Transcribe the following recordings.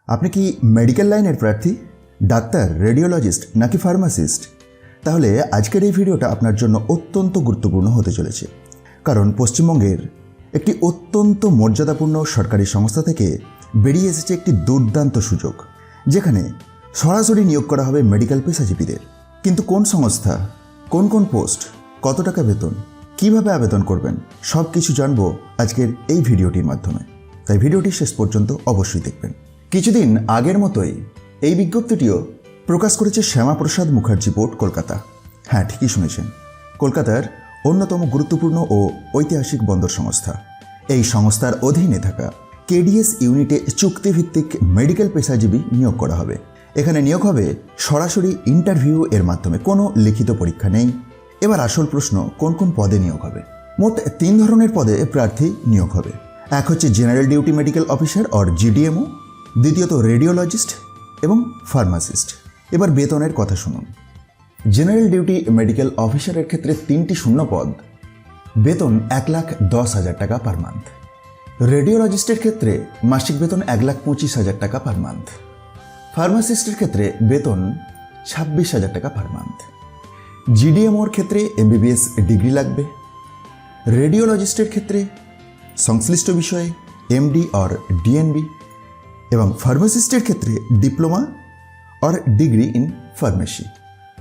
আপনি কি মেডিকেল লাইনের প্রার্থী, ডাক্তার, রেডিওলজিস্ট নাকি ফার্মাসিস্ট? তাহলে আজকের এই ভিডিওটা আপনার জন্য অত্যন্ত গুরুত্বপূর্ণ হতে চলেছে। কারণ পশ্চিমবঙ্গের একটি অত্যন্ত মর্যাদাপূর্ণ সরকারি সংস্থা থেকে বেরিয়ে এসেছে একটি দুর্দান্ত সুযোগ, যেখানে সরাসরি নিয়োগ করা হবে মেডিকেল পেশাজীবীদের। কিন্তু কোন সংস্থা, কোন কোন পোস্ট, কত টাকা বেতন, কিভাবে আবেদন করবেন, সব কিছু জানবো আজকের এই ভিডিওটির মাধ্যমে। তাই ভিডিওটি শেষ পর্যন্ত অবশ্যই দেখবেন। কিছুদিন আগের মতোই এই বিজ্ঞপ্তিটিও প্রকাশ করেছে শ্যামাপ্রসাদ মুখার্জি পোর্ট, কলকাতা। হ্যাঁ, ঠিকই শুনেছেন, কলকাতার অন্যতম গুরুত্বপূর্ণ ও ঐতিহাসিক বন্দর সংস্থা। এই সংস্থার অধীনে থাকা কেডিএস ইউনিটে চুক্তিভিত্তিক মেডিকেল পেশাজীবী নিয়োগ করা হবে। এখানে নিয়োগ হবে সরাসরি ইন্টারভিউ এর মাধ্যমে, কোনো লিখিত পরীক্ষা নেই। এবার আসল প্রশ্ন, কোন কোন পদে নিয়োগ হবে? মোট 3 ধরনের পদে প্রার্থী নিয়োগ হবে। এক হচ্ছে general duty medical officer or GDMO, দ্বিতীয়ত রেডিওলজিস্ট এবং ফার্মাসিস্ট। এবার বেতনের কথা শুনুন। জেনারেল ডিউটি মেডিকেল অফিসারের ক্ষেত্রে 3টি শূন্য পদ, বেতন 1,10,000 টাকা পার মান্থ। রেডিওলজিস্টের ক্ষেত্রে মাসিক বেতন 1,25,000 টাকা পার মান্থ। ফার্মাসিস্টের ক্ষেত্রে বেতন 26,000 টাকা পার মান্থ। জিডিএমওর ক্ষেত্রে এমবিবিএস ডিগ্রি লাগবে। রেডিওলজিস্টের ক্ষেত্রে সংশ্লিষ্ট বিষয়ে এমডি অর ডিএনবি এবং ফার্মাসিস্টের ক্ষেত্রে diploma or degree in pharmacy.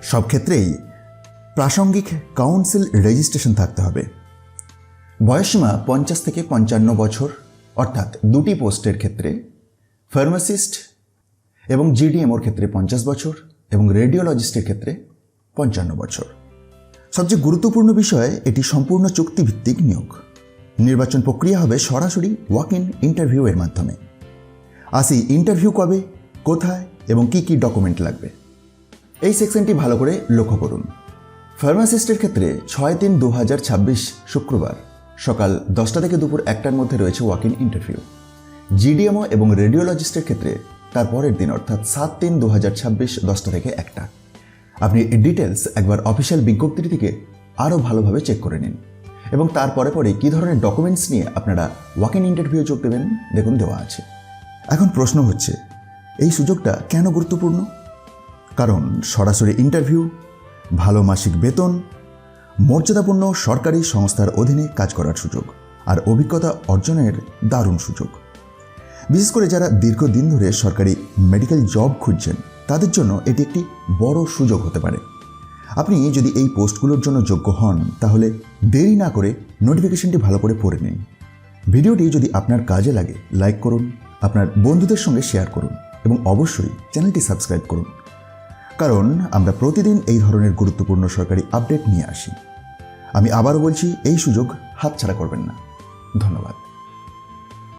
সব ক্ষেত্রেই প্রাসঙ্গিক কাউন্সিল রেজিস্ট্রেশন থাকতে হবে। বয়সসীমা 50 থেকে 55 বছর, অর্থাৎ 2টি পোস্টের ক্ষেত্রে ফার্মাসিস্ট এবং জিডিএমওর ক্ষেত্রে 50 বছর এবং রেডিওলজিস্টের ক্ষেত্রে 55 বছর। সবচেয়ে গুরুত্বপূর্ণ বিষয়, এটি সম্পূর্ণ চুক্তিভিত্তিক নিয়োগ। নির্বাচন প্রক্রিয়া হবে সরাসরি ওয়াক ইন ইন্টারভিউ এর মাধ্যমে। আসি ইন্টারভিউ কবে, কোথায় এবং কি কি ডকুমেন্ট লাগবে। এই সেকশনটি ভালো করে লক্ষ্য করুন। ফার্মাসিস্টের ক্ষেত্রে 6/3/2026 শুক্রবার সকাল 10টা থেকে দুপুর 1টার মধ্যে রয়েছে ওয়াক ইন ইন্টারভিউ। জিডিএমও এবং রেডিওলজিস্টের ক্ষেত্রে তার পরের দিন, অর্থাৎ 7/3/2026 10টা থেকে 1টা। আপনি ডিটেলস একবার অফিসিয়াল বিজ্ঞপ্তিটি থেকে আরও ভালোভাবে চেক করে নিন এবং তারপরে কী ধরনের ডকুমেন্টস নিয়ে আপনারা ওয়াক ইন ইন্টারভিউ যোগ দেবেন দেখুন দেওয়া আছে। এখন প্রশ্ন হচ্ছে, এই সুযোগটা কেন গুরুত্বপূর্ণ? কারণ সরাসরি ইন্টারভিউ, ভালো মাসিক বেতন, মর্যাদাপূর্ণ সরকারি সংস্থার অধীনে কাজ করার সুযোগ আর অভিজ্ঞতা অর্জনের দারুণ সুযোগ। বিশেষ করে যারা দীর্ঘদিন ধরে সরকারি মেডিকেল জব খুঁজছেন, তাদের জন্য এটি একটি বড় সুযোগ হতে পারে। আপনি যদি এই পোস্টগুলোর জন্য যোগ্য হন, তাহলে দেরি না করে নোটিফিকেশনটি ভালো করে পড়ে নিন। ভিডিওটি যদি আপনার কাজে লাগে, লাইক করুন, আপনার বন্ধুদের সঙ্গে শেয়ার করুন এবং অবশ্যই চ্যানেলটি সাবস্ক্রাইব করুন। কারণ আমরা প্রতিদিন এই ধরনের গুরুত্বপূর্ণ সরকারি আপডেট নিয়ে আসি। আমি আবারও বলছি, এই সুযোগ হাতছাড়া করবেন না। ধন্যবাদ।